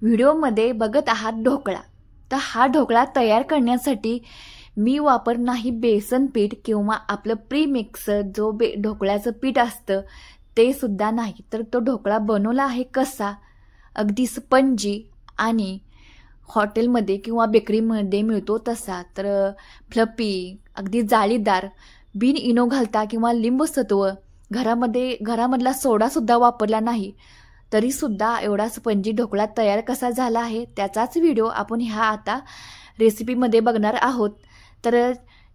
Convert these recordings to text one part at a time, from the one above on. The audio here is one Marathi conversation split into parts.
व्हिडिओमध्ये बघत आहात ढोकळा। तर हा ढोकळा तयार करण्यासाठी मी वापर नाही बेसन पीठ किंवा आपलं प्री मिक्स जो ढोकळ्याचं पीठ असतं ते सुद्धा नाही। तर तो ढोकळा बनवला आहे कसा, अगदी स्पंजी आणि हॉटेलमध्ये किंवा बेकरीमध्ये मिळतो तसा। तर फ्लफी, अगदी जाळीदार, बिन इनो घालता किंवा लिंबू सत्व, घरामधला सोडा सुद्धा वापरला नाही तरी सुद्धा एवढा स्पंजी ढोकळा तयार कसा झाला आहे त्याचाच व्हिडिओ आपण ह्या आता रेसिपीमध्ये बघणार आहोत। तर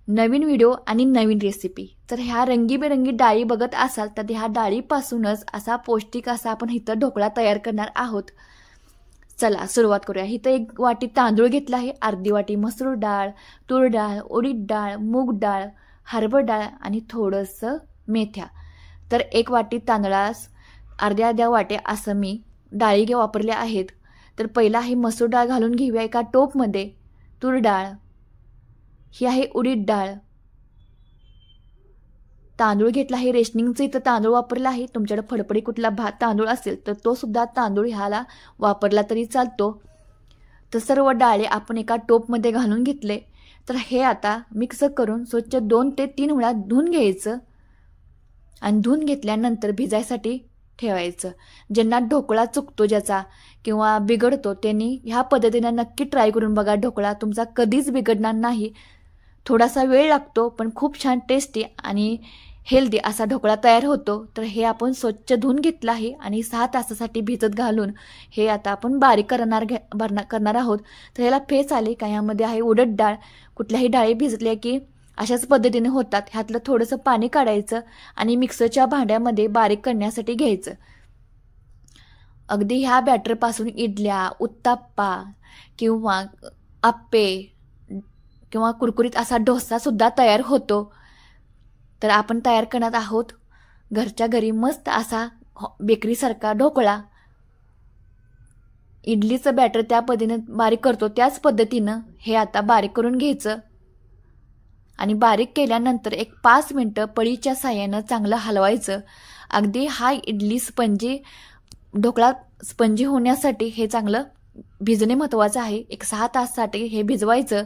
नवीन व्हिडिओ आणि नवीन रेसिपी। तर ह्या रंगीबेरंगी डाळी बघत असाल तर ह्या डाळीपासूनच असा पौष्टिक असा आपण इथं ढोकळा तयार करणार आहोत। चला सुरुवात करूया। इथं 1 वाटी तांदूळ घेतला आहे, अर्धी वाटी मसूर डाळ, तूर डाळ, उडीद डाळ, मूग डाळ, हरभरा डाळ आणि थोडंसं मेथ्या। तर 1 वाटी तांदळास अर्ध्या वाट्या असं मी डाळी वापरल्या आहेत। तर पहिला ही मसूर डाळ घालून घेऊया एका टोपमध्ये, तूर डाळ, ही आहे उडीद डाळ, तांदूळ घेतला आहे रेशनिंगचं इथं तांदूळ वापरला आहे। तुमच्याकडे फडफडी कुठला तांदूळ असेल तर तो सुद्धा तांदूळ ह्याला वापरला तरी चालतो। तर सर्व डाळे आपण एका टोपमध्ये घालून घेतले। तर हे आता मिक्स करून स्वच्छ 2 ते 3 वेळा धुवून घ्यायचं आणि धुवून घेतल्यानंतर भिजायसाठी ठेवायचं। ज्यांना ढोकळा चुकतो ज्याचा किंवा बिघडतो त्यांनी ह्या पद्धतीने नक्की ट्राय करून बघा। ढोकळा तुमचा कधीच बिघडणार नाही। थोडासा वेळ लागतो पण खूप छान टेस्टी आणि हेल्दी असा ढोकळा तयार होतो। तर हे आपण स्वच्छ धुवून घेतलं आहे आणि 6 तासासाठी भिजत घालून हे आता आपण बारीक करणार आहोत। तर ह्याला फेस आले का ह्यामध्ये आहे उडद डाळ। कुठल्याही डाळी भिजल्या की अशाच पद्धतीने होतात। ह्यातलं थोडंसं पाणी काढायचं आणि मिक्सरच्या भांड्यामध्ये बारीक करण्यासाठी घ्यायचं। अगदी ह्या बॅटरपासून इडल्या, उत्ताप्पा किंवा आप्पे किंवा कुरकुरीत असा डोसा सुद्धा तयार होतो। तर आपण तयार करणार आहोत घरच्या घरी मस्त असा बेकरीसारखा ढोकळा। इडलीचं बॅटर त्या पद्धतीने बारीक करतो त्याच पद्धतीनं हे आता बारीक करून घ्यायचं आणि बारीक केल्यानंतर एक 5 मिनिटं पळीच्या साहाय्यानं चांगलं हलवायचं। अगदी हा इडली ढोकळा स्पंजी होण्यासाठी हे चांगलं भिजणे महत्त्वाचं आहे। एक 6 तासासाठी हे भिजवायचं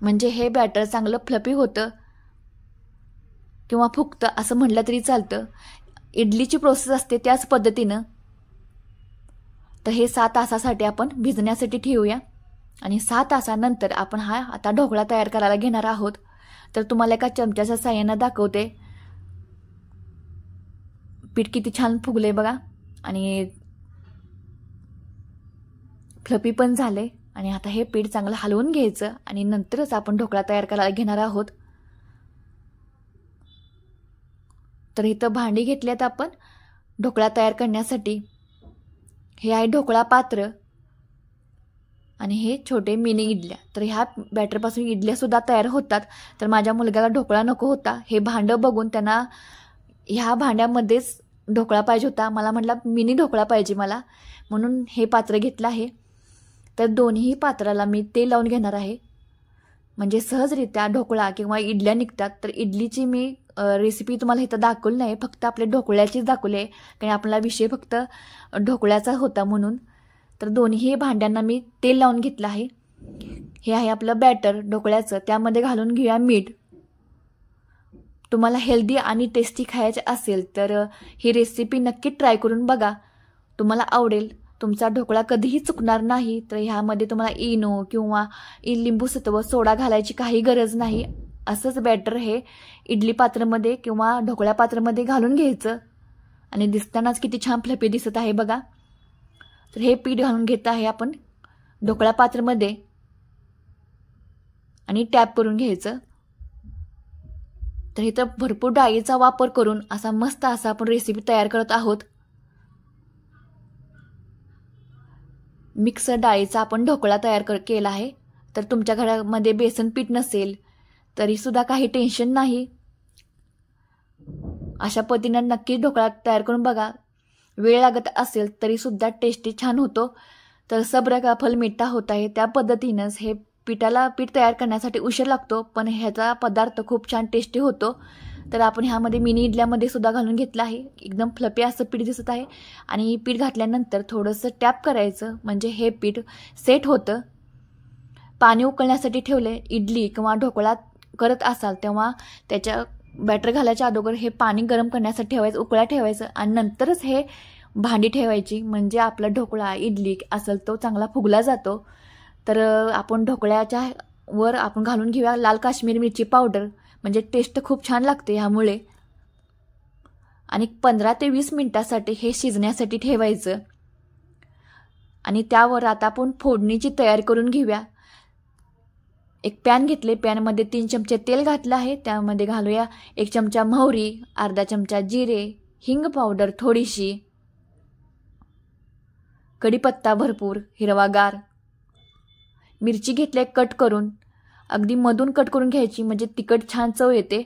म्हणजे हे बॅटर चांगलं फ्लफी होतं किंवा फुगतं असं म्हटलं तरी चालतं। इडलीची प्रोसेस असते त्याच पद्धतीनं। तर हे 6 तासासाठी आपण भिजण्यासाठी ठेवूया आणि 6 तासानंतर आपण हा आता ढोकळा तयार करायला घेणार आहोत। तर तुम्हाला एका चमच्याच्या साहाय्यानं दाखवते पीठ किती छान फुगले बघा आणि फ्लफी पण झाले। आणि आता हे पीठ चांगलं हलवून घ्यायचं आणि नंतरच आपण ढोकळा तयार करायला घेणार आहोत। तर इथं भांडी घेतल्यात आपण ढोकळा तयार करण्यासाठी। हे आहे ढोकळा पात्र आणि हे छोटे मिनी इडल्या। तर ह्या बॅटरपासून इडल्या सुद्धा तयार होतात। तर माझ्या मुलग्याला ढोकळा नको होता, हे भांडं बघून त्यांना ह्या भांड्यामध्येच ढोकळा पाहिजे होता। मला म्हटला मिनी ढोकळा पाहिजे मला, म्हणून हे पात्र घेतलं आहे। तर दोन्ही पात्राला मी तेल लावून घेणार आहे म्हणजे सहजरित्या ढोकळा किंवा इडल्या निघतात। तर इडलीची मी रेसिपी तुम्हाला इथं दाखवली नाही, फक्त आपल्या ढोकळ्याचीच दाखवली आहे कारण आपला विषय फक्त ढोकळ्याचा होता म्हणून। तर दोन्ही भांड्यांना मी तेल लावून घेतलं आहे। हे आहे आपलं बॅटर ढोकळ्याचं, त्यामध्ये घालून घेऊया मीठ। तुम्हाला हेल्दी आणि टेस्टी खायचे असेल तर ही रेसिपी नक्की ट्राय करून बघा, तुम्हाला आवडेल। तुमचा ढोकळा कधीही चुकणार नाही। तर ह्यामध्ये तुम्हाला इनो किंवा लिंबू सत्व सोडा घालायची काही गरज नाही। असंच बॅटर हे इडली पात्रामध्ये किंवा ढोकळ्या पात्रामध्ये घालून घ्यायचं आणि दिसतानाच किती छान फ्लफी दिसत आहे बघा। तर हे पीठ घालून घेत आहे आपण ढोकळा पात्रामध्ये आणि टॅप करून घ्यायचं। तर इथं भरपूर डाळीचा वापर करून असा मस्त असा आपण रेसिपी तयार करत आहोत। मिक्स डाळीचा आपण ढोकळा तयार केला आहे। तर तुमच्या घरामध्ये बेसन पीठ नसेल तरी सुद्धा काही टेन्शन नाही, अशा पद्धतीने नक्की ढोकळा तयार करून बघा। वेळ लागत असेल तरी सुद्धा टेस्टी छान होतो। तर सब्र का फल मीठा होता है त्या पद्धतीनंच हे पीठ तयार करण्यासाठी उशीर लागतो पण ह्याचा पदार्थ खूप छान टेस्टी होतो। तर आपण ह्यामध्ये मिनी इडल्यामध्ये सुद्धा घालून घेतलं आहे. एकदम फ्लफी असं पीठ दिसत आहे. आणि पीठ घातल्यानंतर थोडंसं टॅप करायचं म्हणजे हे पीठ सेट होतं. पाणी उकळण्यासाठी ठेवले. इडली किंवा ढोकळा करत असाल तेव्हा त्याच्या बॅटर घालायच्या अगोदर हे पाणी गरम करण्यासाठी ठेवायचं, उकळा ठेवायचं आणि नंतरच हे भांडी ठेवायची म्हणजे आपला ढोकळा इडली असेल तो चांगला फुगला जातो. तर आपण ढोकळ्याच्या वर आपण घालून घेऊया लाल काश्मीरी मिरची पावडर, म्हणजे टेस्ट खूप छान लागते ह्यामुळे. आणि 15 ते 20 मिनिटासाठी हे शिजण्यासाठी ठेवायचं. आणि त्यावर आता आपण फोडणीची तयारी करून घेऊया. एक पॅन घेतले, पॅनमध्ये 3 चमचे तेल घातलं आहे. त्यामध्ये घालूया 1 चमचा मोहरी, अर्धा चमचा जिरे, हिंग पावडर थोडीशी, कढीपत्ता भरपूर हिरवागार, मिरची घेतली कट करून, अगदी मधून कट करून घ्यायची म्हणजे तिखट छान चव येते.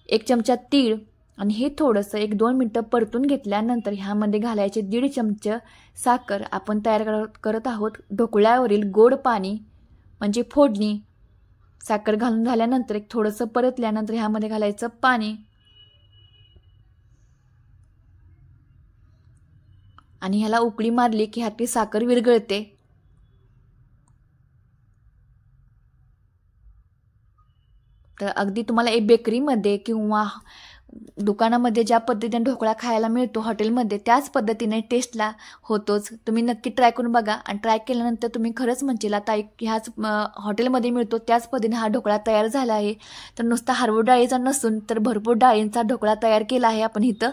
1 चमचा तीळ आणि हे थोडंसं 1-2 मिनटं परतून घेतल्यानंतर ह्यामध्ये घालायचे 1.5 चमचे साखर. आपण तयार करत आहोत ढोकळ्यावरील गोड पाणी म्हणजे फोडणी. साखर घालून झाल्यानंतर एक थोडंसं परतल्यानंतर ह्यामध्ये घालायचं पाणी आणि ह्याला उकळी मारली की ह्यातली साखर विरघळते. तर अगदी तुम्हाला एक बेकरीमध्ये किंवा दुकानामध्ये ज्या पद्धतीने ढोकळा खायला मिळतो हॉटेलमध्ये त्याच पद्धतीने टेस्टला होतोच. तुम्ही नक्की ट्राय करून बघा आणि ट्राय केल्यानंतर तुम्ही खरंच म्हणशील ताई ह्याच हॉटेलमध्ये मिळतो त्याच पद्धतीने हा ढोकळा तयार झाला आहे. तर नुसता हरभरा डाळीचा नसून तर भरपूर डाळींचा ढोकळा तयार केला आहे आपण इथं.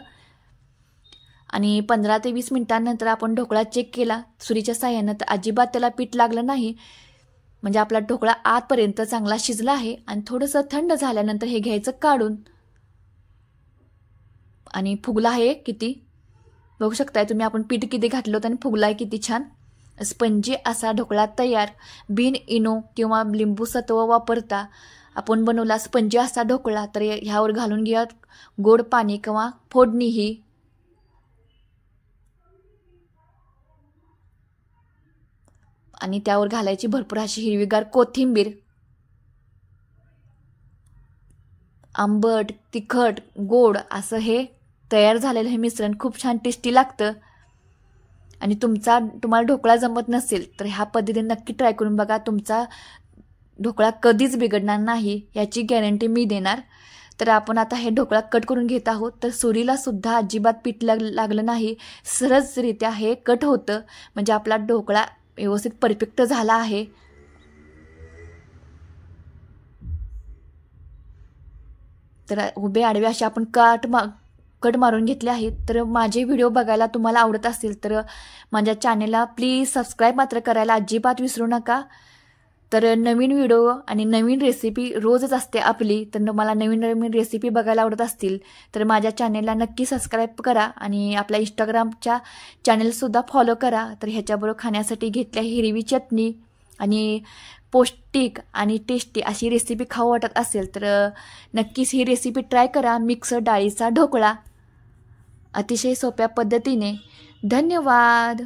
आणि 15 ते 20 मिनिटांनंतर आपण ढोकळा चेक केला सुरीच्या साह्यानं तर अजिबात त्याला पीठ लागलं नाही. म्हणजे आपला ढोकळा आतपर्यंत चांगला शिजला आहे. आणि थोडंसं थंड झाल्यानंतर हे घ्यायचं काढून आणि फुगला आहे किती बघू शकताय तुम्ही. आपण पीठ किती घातलं होतं आणि फुगला आहे किती छान. स्पंजी असा ढोकळा तयार. बिन इनो किंवा लिंबू सत्व वापरता आपण बनवला स्पंजी असा ढोकळा. तर ह्यावर घालून घ्या गोड पाणी किंवा फोडणीही. आणि त्यावर घालायची भरपूर अशी हिरवीगार कोथिंबीर. आंबट, तिखट, गोड असं हे तयार झालेलं हे मिश्रण खूप छान टेस्टी लागतं. आणि तुम्हाला ढोकळा जमत नसेल तर ह्या पद्धतीने नक्की ट्राय करून बघा. तुमचा ढोकळा कधीच बिघडणार नाही याची गॅरंटी मी देणार. तर आपण आता हे ढोकळा कट करून घेत आहोत. तर सुरीला सुद्धा अजिबात पीठ लागलं नाही. सहजरित्या हे कट होतं म्हणजे आपला ढोकळा व्यवस्थित परफेक्ट झाला आहे. तर उभे आडवे असे आपण कट मारून घेतले आहेत. तर माझे व्हिडिओ बघायला तुम्हाला आवडत असेल तर माझ्या चॅनेलला प्लीज सबस्क्राईब मात्र करायला अजिबात विसरू नका. तर नवीन व्हिडिओ आणि नवीन रेसिपी रोजच असते आपली. तर मला नवीन नवीन रेसिपी बघायला आवडत असतील तर माझ्या चॅनेलला नक्की सबस्क्राईब करा आणि आपल्या इंस्टाग्रामच्या चॅनेलसुद्धा फॉलो करा. तर ह्याच्याबरोबर खाण्यासाठी घेतल्या हिरवी चटणी आणि पौष्टिक आणि टेस्टी अशी रेसिपी खाऊ वाटत असेल तर नक्कीच ही रेसिपी ट्राय करा. मिक्स डाळीचा ढोकळा अतिशय सोप्या पद्धतीने. धन्यवाद.